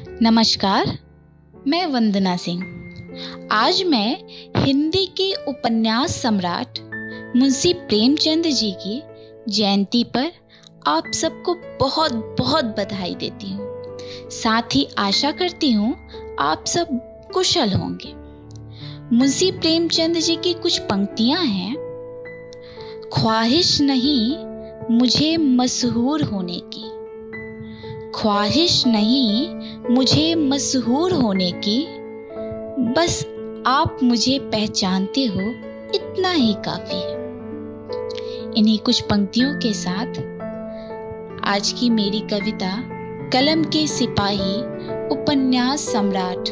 नमस्कार, मैं वंदना सिंह। आज मैं हिंदी के उपन्यास सम्राट मुंशी प्रेमचंद जी की जयंती पर आप सबको बहुत बहुत बधाई देती हूँ। साथ ही आशा करती हूँ आप सब कुशल होंगे। मुंशी प्रेमचंद जी की कुछ पंक्तियाँ हैं। ख्वाहिश नहीं मुझे मशहूर होने की, ख्वाहिश नहीं मुझे मशहूर होने की, बस आप मुझे पहचानते हो इतना ही काफी है। इन्हीं कुछ पंक्तियों के साथ आज की मेरी कविता कलम के सिपाही उपन्यास सम्राट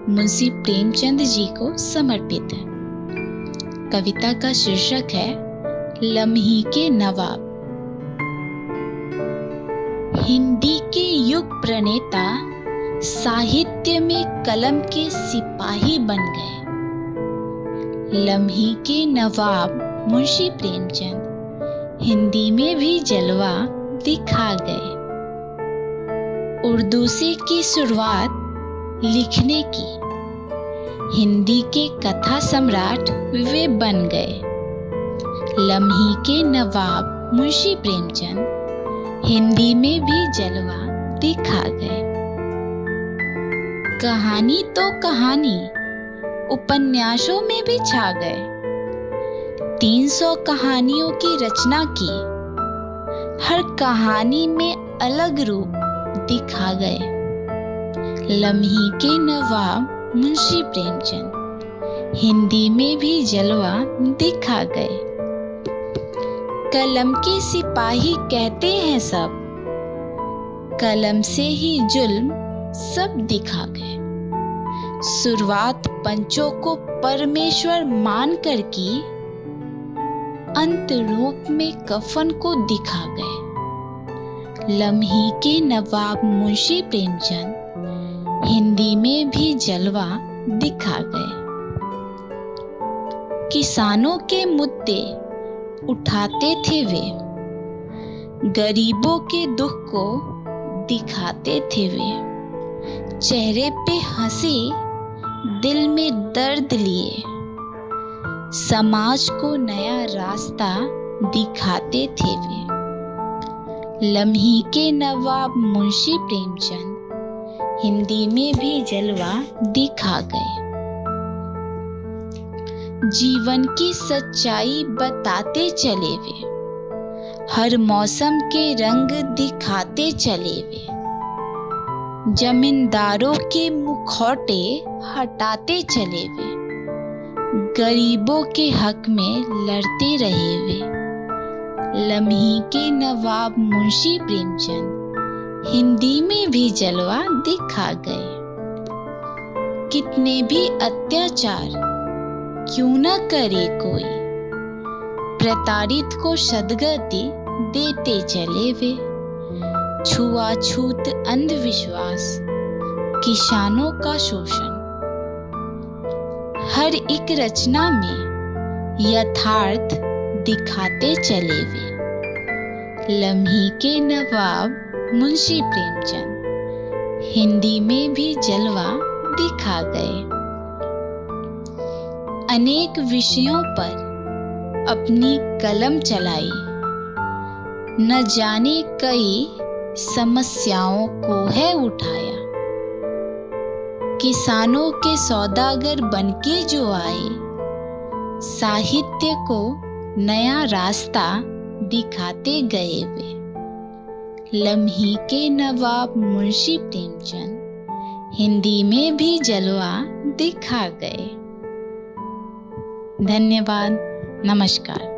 मुंशी प्रेमचंद जी को समर्पित है। कविता का शीर्षक है लम्ही के नवाब। हिंदी के युग प्रणेता साहित्य में कलम के सिपाही बन गए। लम्ही के नवाब मुंशी प्रेमचंद हिंदी में भी जलवा दिखा गए। उर्दू से की शुरुआत लिखने की, हिंदी के कथा सम्राट वे बन गए। लम्ही के नवाब मुंशी प्रेमचंद हिंदी में भी जलवा दिखा गए। कहानी तो कहानी उपन्यासों में भी छा गए। 300 कहानियों की रचना की, हर कहानी में अलग रूप दिखा गए। लम्ही के नवाब मुंशी प्रेमचंद हिंदी में भी जलवा दिखा गए। कलम के सिपाही कहते हैं सब, कलम से ही जुल्म सब दिखा गए। शुरुआत पंचों को परमेश्वर मान कर की, अंत रूप में कफन को दिखा गए। लम्ही के नवाब मुंशी प्रेमचंद हिंदी में भी जलवा दिखा गए। किसानों के मुद्दे उठाते थे वे, गरीबों के दुख को दिखाते थे वे। चेहरे पे हंसी दिल में दर्द लिए, समाज को नया रास्ता दिखाते थे वे। लम्ही के नवाब मुंशी प्रेमचंद हिंदी में भी जलवा दिखा गए। जीवन की सच्चाई बताते चले वे, हर मौसम के रंग दिखाते चले वे। जमींदारों के मुखौटे हटाते चले वे, गरीबों के हक में लड़ते रहे वे। लम्ही के नवाब मुंशी प्रेमचंद हिंदी में भी जलवा दिखा गए। कितने भी अत्याचार क्यों न करे कोई, प्रताड़ित को सद्गति देते चले वे। छुआछूत अंधविश्वास, किसानों का शोषण, हर एक रचना में यथार्थ दिखाते चले वे। लम्ही के नवाब मुंशी प्रेमचंद हिंदी में भी जलवा दिखा गए। अनेक विषयों पर अपनी कलम चलाई, न जाने कई समस्याओं को है उठाया। किसानों के सौदागर बनके जो आए, साहित्य को नया रास्ता दिखाते गए वे। लम्ही के नवाब मुंशी प्रेमचंद हिंदी में भी जलवा दिखा गए। धन्यवाद। नमस्कार।